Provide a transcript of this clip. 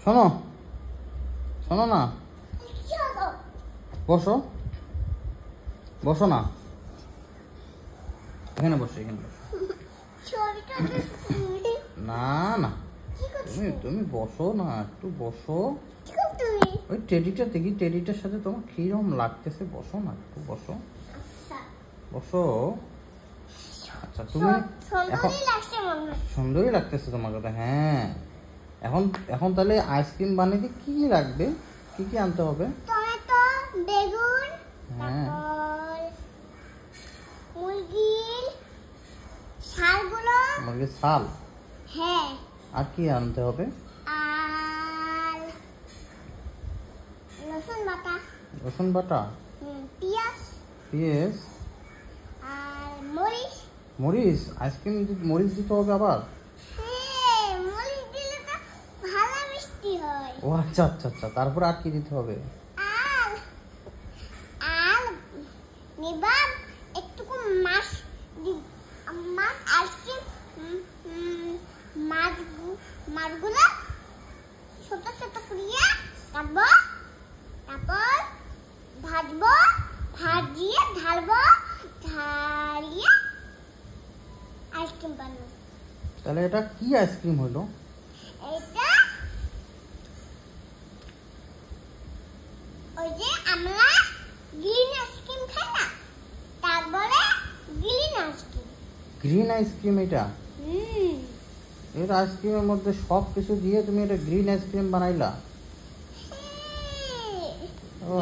শোনো শোনো না, বসো বসো না, এখানে বসো, এখানে বসো। না না, তুমি তুমি বসো না, একটু বসো। ওই টেডিটা দেখি, টেডিটার সাথে তোমার কিরকম লাগতেছে, বসো না, একটু বসো বসো। আচ্ছা তুমি এখন সুন্দরই লাগতেছে তোমার কথা, হ্যাঁ। এখন এখন তাহলে আইসক্রিম বানাইতে কি কি লাগবে, কি কি আনতে হবে? টমেটো, বেগুন, হ্যাঁ, মুরগির ছালগুলো, মুরগির ছাল, হ্যাঁ, আর কি আনতে হবে? আর রসুন বাটা, রসুন বাটা, পেঁয়াজ, পেঁয়াজ, আর মরিচ। মরিচ, আইসক্রিম মরিচ দিতে হবে আবার? হ্যাঁ, মরিচ দিলে তো ভালো মিষ্টি হয়। ও আচ্ছা আচ্ছা আচ্ছা, তারপর আর কি দিতে হবে? আর আর নিবাম একটুকু মাছ, মাছ আইসক্রিম, মাছগুলো ছোট ছোট করিয়া কাটবো, তারপর ভাজবো, ভাজিয়ে ঢালবো, ঢালিয়ে আইসক্রিম বানাবো। তাহলে এটা কি আইসক্রিম হলো? এটা ওই যে আমরা গ্রিন আইসক্রিম খাই না, তারপরে গ্রিন আইসক্রিম। গ্রিন আইসক্রিম এটা? এর আইসক্রিমের মধ্যে সব কিছু দিয়ে তুমি এটা গ্রিন আইসক্রিম বানাইলা? হ্যাঁ। ও